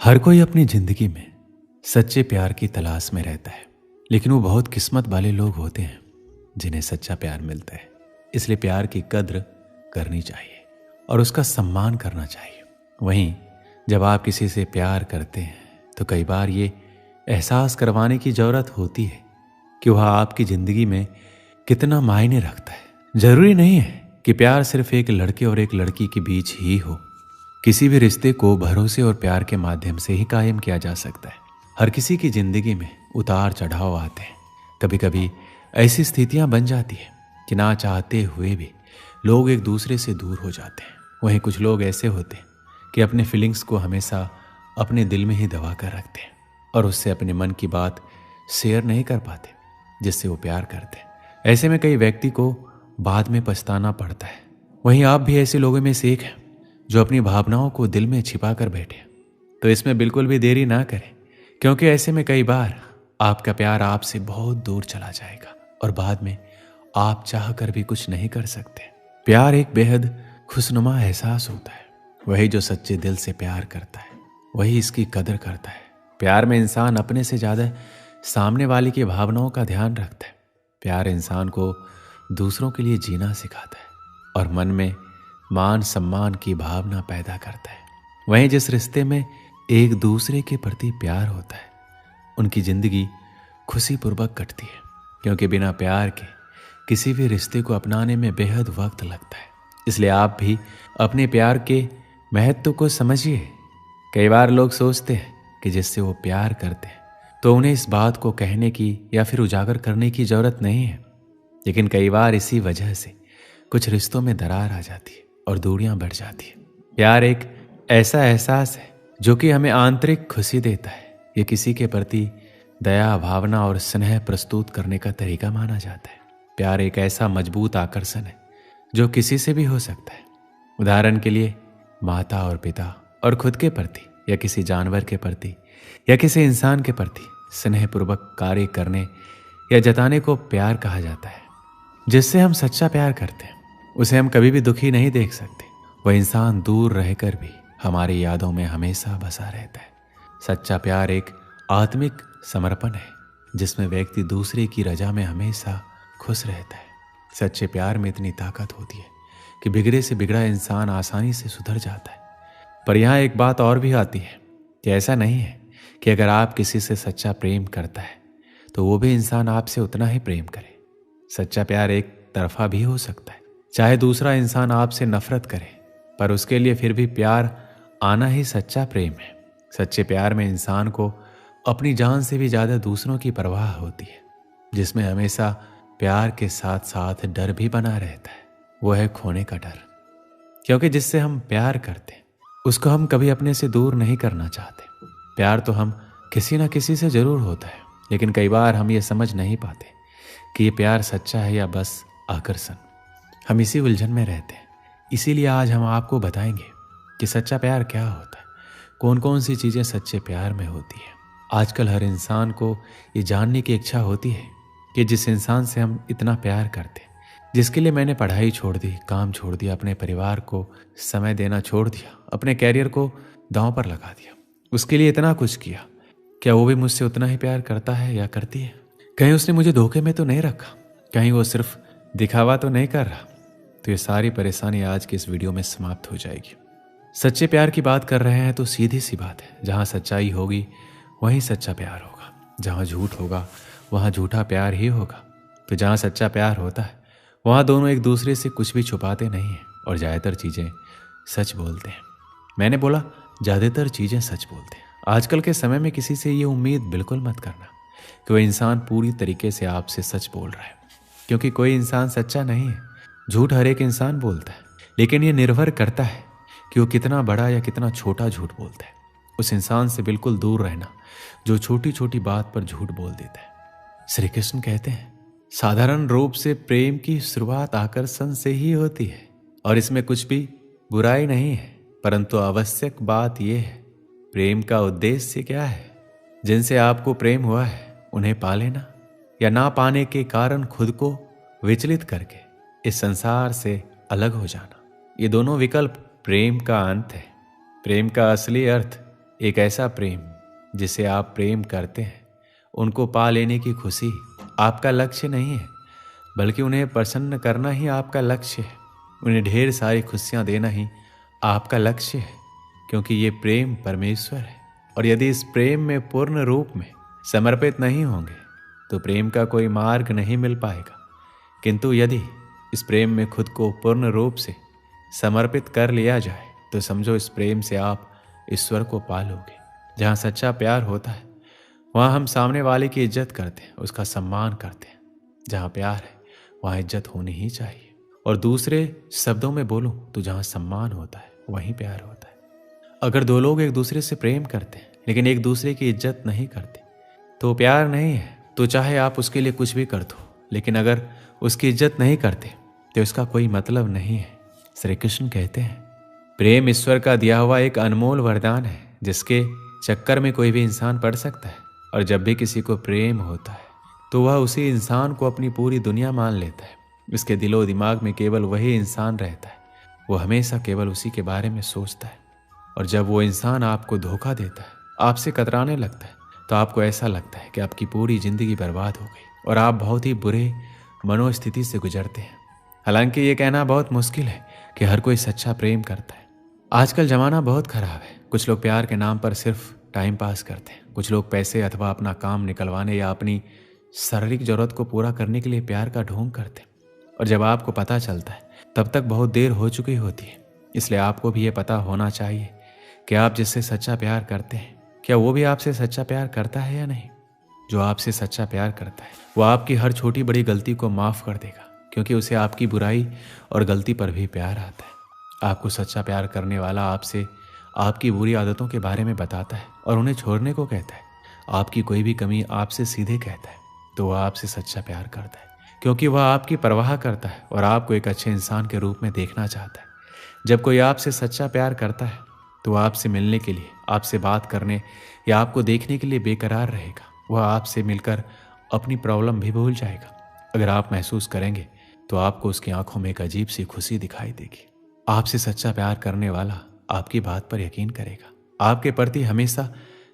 हर कोई अपनी जिंदगी में सच्चे प्यार की तलाश में रहता है, लेकिन वो बहुत किस्मत वाले लोग होते हैं जिन्हें सच्चा प्यार मिलता है। इसलिए प्यार की कद्र करनी चाहिए और उसका सम्मान करना चाहिए। वहीं जब आप किसी से प्यार करते हैं तो कई बार ये एहसास करवाने की ज़रूरत होती है कि वह आपकी ज़िंदगी में कितना मायने रखता है। ज़रूरी नहीं है कि प्यार सिर्फ एक लड़के और एक लड़की के बीच ही हो। किसी भी रिश्ते को भरोसे और प्यार के माध्यम से ही कायम किया जा सकता है। हर किसी की जिंदगी में उतार चढ़ाव आते हैं। कभी कभी ऐसी स्थितियां बन जाती है कि ना चाहते हुए भी लोग एक दूसरे से दूर हो जाते हैं। वहीं कुछ लोग ऐसे होते हैं कि अपने फीलिंग्स को हमेशा अपने दिल में ही दबा कर रखते हैं और उससे अपने मन की बात शेयर नहीं कर पाते जिससे वो प्यार करते हैं। ऐसे में कई व्यक्ति को बाद में पछताना पड़ता है। वहीं आप भी ऐसे लोगों में से एक हैं जो अपनी भावनाओं को दिल में छिपा कर बैठे। तो इसमें बिल्कुल भी देरी ना करें, क्योंकि ऐसे में कई बार आपका प्यार आपसे बहुत दूर चला जाएगा और बाद में आप चाह कर भी कुछ नहीं कर सकते। प्यार एक बेहद खुशनुमा एहसास होता है। वही जो सच्चे दिल से प्यार करता है वही इसकी कदर करता है। प्यार में इंसान अपने से ज़्यादा सामने वाले की भावनाओं का ध्यान रखता है। प्यार इंसान को दूसरों के लिए जीना सिखाता है और मन में मान सम्मान की भावना पैदा करता है। वहीं जिस रिश्ते में एक दूसरे के प्रति प्यार होता है उनकी जिंदगी खुशीपूर्वक कटती है, क्योंकि बिना प्यार के किसी भी रिश्ते को अपनाने में बेहद वक्त लगता है। इसलिए आप भी अपने प्यार के महत्व को समझिए। कई बार लोग सोचते हैं कि जिससे वो प्यार करते हैं तो उन्हें इस बात को कहने की या फिर उजागर करने की जरूरत नहीं है, लेकिन कई बार इसी वजह से कुछ रिश्तों में दरार आ जाती है और दूरियां बढ़ जाती है। प्यार एक ऐसा एहसास है जो कि हमें आंतरिक खुशी देता है। ये किसी के प्रति दया, भावना और स्नेह प्रस्तुत करने का तरीका माना जाता है। प्यार एक ऐसा मजबूत आकर्षण है जो किसी से भी हो सकता है। उदाहरण के लिए माता और पिता और खुद के प्रति या किसी जानवर के प्रति या किसी इंसान के प्रति स्नेहपूर्वक कार्य करने या जताने को प्यार कहा जाता है। जिससे हम सच्चा प्यार करते हैं उसे हम कभी भी दुखी नहीं देख सकते। वह इंसान दूर रहकर भी हमारी यादों में हमेशा बसा रहता है। सच्चा प्यार एक आत्मिक समर्पण है जिसमें व्यक्ति दूसरे की रजा में हमेशा खुश रहता है। सच्चे प्यार में इतनी ताकत होती है कि बिगड़े से बिगड़ा इंसान आसानी से सुधर जाता है। पर यहाँ एक बात और भी आती है कि ऐसा नहीं है कि अगर आप किसी से सच्चा प्रेम करता है तो वो भी इंसान आपसे उतना ही प्रेम करे। सच्चा प्यार एक तरफा भी हो सकता है। चाहे दूसरा इंसान आपसे नफरत करे पर उसके लिए फिर भी प्यार आना ही सच्चा प्रेम है। सच्चे प्यार में इंसान को अपनी जान से भी ज़्यादा दूसरों की परवाह होती है, जिसमें हमेशा प्यार के साथ साथ डर भी बना रहता है। वो है खोने का डर, क्योंकि जिससे हम प्यार करते उसको हम कभी अपने से दूर नहीं करना चाहते। प्यार तो हम किसी न किसी से ज़रूर होता है, लेकिन कई बार हम ये समझ नहीं पाते कि ये प्यार सच्चा है या बस आकर्षण। हम इसी उलझन में रहते हैं। इसीलिए आज हम आपको बताएंगे कि सच्चा प्यार क्या होता है, कौन कौन सी चीज़ें सच्चे प्यार में होती है। आजकल हर इंसान को ये जानने की इच्छा होती है कि जिस इंसान से हम इतना प्यार करते हैं, जिसके लिए मैंने पढ़ाई छोड़ दी, काम छोड़ दिया, अपने परिवार को समय देना छोड़ दिया, अपने कैरियर को दांव पर लगा दिया, उसके लिए इतना कुछ किया, क्या वो भी मुझसे उतना ही प्यार करता है या करती है? कहीं उसने मुझे धोखे में तो नहीं रखा? कहीं वो सिर्फ दिखावा तो नहीं कर रहा? तो ये सारी परेशानी आज की इस वीडियो में समाप्त हो जाएगी। सच्चे प्यार की बात कर रहे हैं तो सीधी सी बात है, जहाँ सच्चाई होगी वहीं सच्चा प्यार होगा, जहाँ झूठ होगा वहाँ झूठा प्यार ही होगा। तो जहाँ सच्चा प्यार होता है वहाँ दोनों एक दूसरे से कुछ भी छुपाते नहीं हैं और ज़्यादातर चीज़ें सच बोलते हैं। मैंने बोला ज़्यादातर चीज़ें सच बोलते हैं। आजकल के समय में किसी से ये उम्मीद बिल्कुल मत करना कि वह इंसान पूरी तरीके से आपसे सच बोल रहा है, क्योंकि कोई इंसान सच्चा नहीं है। झूठ हर एक इंसान बोलता है, लेकिन ये निर्भर करता है कि वो कितना बड़ा या कितना छोटा झूठ बोलता है। उस इंसान से बिल्कुल दूर रहना जो छोटी छोटी बात पर झूठ बोल देता है। श्री कृष्ण कहते हैं, साधारण रूप से प्रेम की शुरुआत आकर्षण से ही होती है और इसमें कुछ भी बुराई नहीं है, परंतु आवश्यक बात यह है प्रेम का उद्देश्य क्या है। जिनसे आपको प्रेम हुआ है उन्हें पा लेना या ना पाने के कारण खुद को विचलित करके इस संसार से अलग हो जाना, ये दोनों विकल्प प्रेम का अंत है। प्रेम का असली अर्थ एक ऐसा प्रेम जिसे आप प्रेम करते हैं, उनको पा लेने की खुशी आपका लक्ष्य नहीं है, बल्कि उन्हें प्रसन्न करना ही आपका लक्ष्य है। उन्हें ढेर सारी खुशियां देना ही आपका लक्ष्य है, क्योंकि ये प्रेम परमेश्वर है। और यदि इस प्रेम में पूर्ण रूप में समर्पित नहीं होंगे तो प्रेम का कोई मार्ग नहीं मिल पाएगा। किंतु यदि इस प्रेम में खुद को पूर्ण रूप से समर्पित कर लिया जाए तो समझो इस प्रेम से आप ईश्वर को पालोगे। जहाँ सच्चा प्यार होता है वहाँ हम सामने वाले की इज्जत करते हैं, उसका सम्मान करते हैं। जहाँ प्यार है वहाँ इज्जत होनी ही चाहिए। और दूसरे शब्दों में बोलूं तो जहाँ सम्मान होता है वहीं प्यार होता है। अगर दो लोग एक दूसरे से प्रेम करते हैं लेकिन एक दूसरे की इज्जत नहीं करते तो प्यार नहीं है। तो चाहे आप उसके लिए कुछ भी कर दो, लेकिन अगर उसकी इज्जत नहीं करते तो इसका कोई मतलब नहीं है। श्री कृष्ण कहते हैं, प्रेम ईश्वर का दिया हुआ एक अनमोल वरदान है जिसके चक्कर में कोई भी इंसान पड़ सकता है। और जब भी किसी को प्रेम होता है तो वह उसी इंसान को अपनी पूरी दुनिया मान लेता है। इसके दिलो दिमाग में केवल वही इंसान रहता है, वो हमेशा केवल उसी के बारे में सोचता है। और जब वो इंसान आपको धोखा देता है, आपसे कतराने लगता है, तो आपको ऐसा लगता है कि आपकी पूरी जिंदगी बर्बाद हो गई और आप बहुत ही बुरे मनोस्थिति से गुजरते हैं। हालांकि ये कहना बहुत मुश्किल है कि हर कोई सच्चा प्रेम करता है। आजकल जमाना बहुत खराब है। कुछ लोग प्यार के नाम पर सिर्फ टाइम पास करते हैं। कुछ लोग पैसे अथवा अपना काम निकलवाने या अपनी शारीरिक जरूरत को पूरा करने के लिए प्यार का ढोंग करते हैं। और जब आपको पता चलता है तब तक बहुत देर हो चुकी होती है। इसलिए आपको भी ये पता होना चाहिए कि आप जिससे सच्चा प्यार करते हैं, क्या वो भी आपसे सच्चा प्यार करता है या नहीं। जो आपसे सच्चा प्यार करता है वो आपकी हर छोटी बड़ी गलती को माफ़ कर देगा, क्योंकि उसे आपकी बुराई और गलती पर भी प्यार आता है। आपको सच्चा प्यार करने वाला आपसे आपकी बुरी आदतों के बारे में बताता है और उन्हें छोड़ने को कहता है। आपकी कोई भी कमी आपसे सीधे कहता है तो वह आपसे सच्चा प्यार करता है, क्योंकि वह आपकी परवाह करता है और आपको एक अच्छे इंसान के रूप में देखना चाहता है। जब कोई आपसे सच्चा प्यार करता है तो वह आपसे मिलने के लिए, आपसे बात करने या आपको देखने के लिए बेकरार रहेगा। वह आपसे मिलकर अपनी प्रॉब्लम भी भूल जाएगा। अगर आप महसूस करेंगे तो आपको उसकी आंखों में एक अजीब सी खुशी दिखाई देगी। आपसे सच्चा प्यार करने वाला आपकी बात पर यकीन करेगा, आपके प्रति हमेशा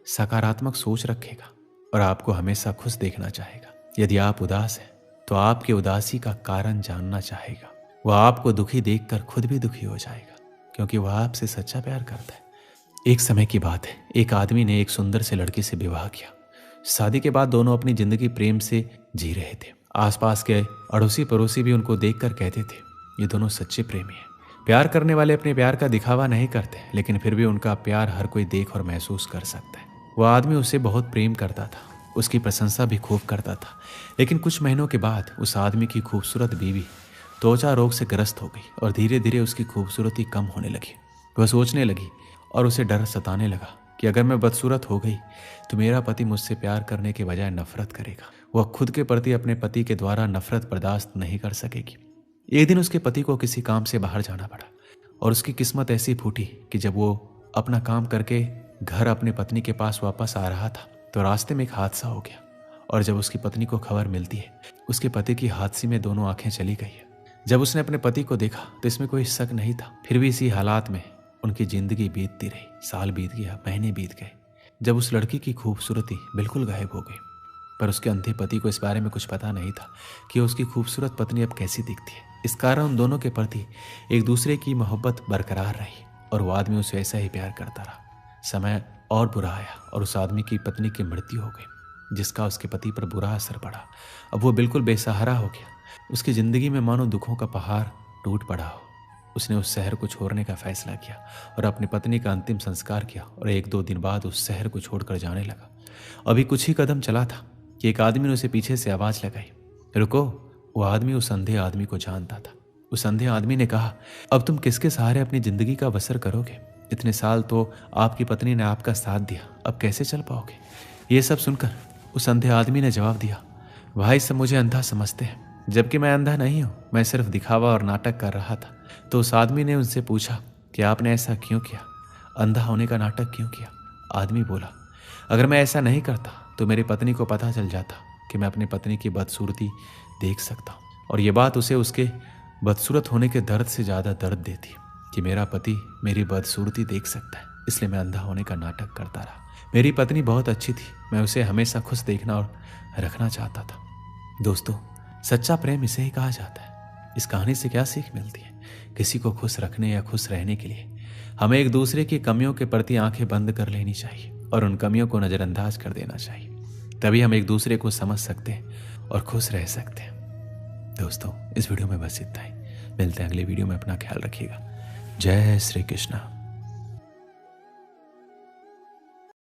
सकारात्मक सोच रखेगा और आपको हमेशा खुश देखना चाहेगा। यदि आप उदास हैं तो आपकी उदासी का कारण जानना चाहेगा। वह आपको दुखी देखकर खुद भी दुखी हो जाएगा, क्योंकि वह आपसे सच्चा प्यार करता है। एक समय की बात है, एक आदमी ने एक सुंदर से लड़की से विवाह किया। शादी के बाद दोनों अपनी जिंदगी प्रेम से जी रहे थे। आसपास के अड़ोसी पड़ोसी भी उनको देखकर कहते थे, ये दोनों सच्चे प्रेमी हैं। प्यार करने वाले अपने प्यार का दिखावा नहीं करते, लेकिन फिर भी उनका प्यार हर कोई देख और महसूस कर सकता है। वह आदमी उसे बहुत प्रेम करता था, उसकी प्रशंसा भी खूब करता था। लेकिन कुछ महीनों के बाद उस आदमी की खूबसूरत बीवी त्वचा रोग से ग्रस्त हो गई और धीरे धीरे उसकी खूबसूरती कम होने लगी। वह सोचने लगी और उसे डर सताने लगा कि अगर मैं बदसूरत हो गई तो मेरा पति मुझसे प्यार करने के बजाय नफरत करेगा। वह खुद के प्रति अपने पति के द्वारा नफरत बर्दाश्त नहीं कर सकेगी। एक दिन उसके पति को किसी काम से बाहर जाना पड़ा और उसकी किस्मत ऐसी फूटी कि जब वो अपना काम करके घर अपने पत्नी के पास वापस आ रहा था तो रास्ते में एक हादसा हो गया। और जब उसकी पत्नी को खबर मिलती है, उसके पति की हादसे में दोनों आंखें चली गई है। जब उसने अपने पति को देखा तो इसमें कोई शक नहीं था। फिर भी इसी हालात में उनकी जिंदगी बीतती रही। साल बीत गया, महीने बीत गए। जब उस लड़की की खूबसूरती बिल्कुल गायब हो गई, पर उसके अंधे पति को इस बारे में कुछ पता नहीं था कि उसकी खूबसूरत पत्नी अब कैसी दिखती है। इस कारण उन दोनों के प्रति एक दूसरे की मोहब्बत बरकरार रही और वो आदमी उसे ऐसा ही प्यार करता रहा। समय और बुरा आया और उस आदमी की पत्नी की मृत्यु हो गई, जिसका उसके पति पर बुरा असर पड़ा। अब वो बिल्कुल बेसहारा हो गया। उसकी जिंदगी में मानो दुखों का पहाड़ टूट पड़ा हो। उसने उस शहर को छोड़ने का फैसला किया और अपनी पत्नी का अंतिम संस्कार किया और 1-2 दिन बाद उस शहर को छोड़कर जाने लगा। अभी कुछ ही कदम चला था कि एक आदमी ने उसे पीछे से आवाज लगाई, रुको। वो आदमी उस अंधे आदमी को जानता था। उस अंधे आदमी ने कहा, अब तुम किसके सहारे अपनी जिंदगी का बसर करोगे? इतने साल तो आपकी पत्नी ने आपका साथ दिया, अब कैसे चल पाओगे? ये सब सुनकर उस अंधे आदमी ने जवाब दिया, भाई सब मुझे अंधा समझते हैं, जबकि मैं अंधा नहीं हूँ। मैं सिर्फ दिखावा और नाटक कर रहा था। तो उस आदमी ने उनसे पूछा कि आपने ऐसा क्यों किया? अंधा होने का नाटक क्यों किया? आदमी बोला, अगर मैं ऐसा नहीं करता तो मेरी पत्नी को पता चल जाता कि मैं अपनी पत्नी की बदसूरती देख सकता हूँ, और ये बात उसे उसके बदसूरत होने के दर्द से ज़्यादा दर्द देती कि मेरा पति मेरी बदसूरती देख सकता है। इसलिए मैं अंधा होने का नाटक करता रहा। मेरी पत्नी बहुत अच्छी थी, मैं उसे हमेशा खुश देखना और रखना चाहता था। दोस्तों, सच्चा प्रेम इसे ही कहा जाता है। इस कहानी से क्या सीख मिलती है? किसी को खुश रखने या खुश रहने के लिए हमें एक दूसरे की कमियों के प्रति आंखें बंद कर लेनी चाहिए और उन कमियों को नज़रअंदाज कर देना चाहिए। तभी हम एक दूसरे को समझ सकते हैं और खुश रह सकते हैं। दोस्तों, इस वीडियो में बस इतना ही। मिलते हैं अगले वीडियो में। अपना ख्याल रखिएगा। जय श्री कृष्णा।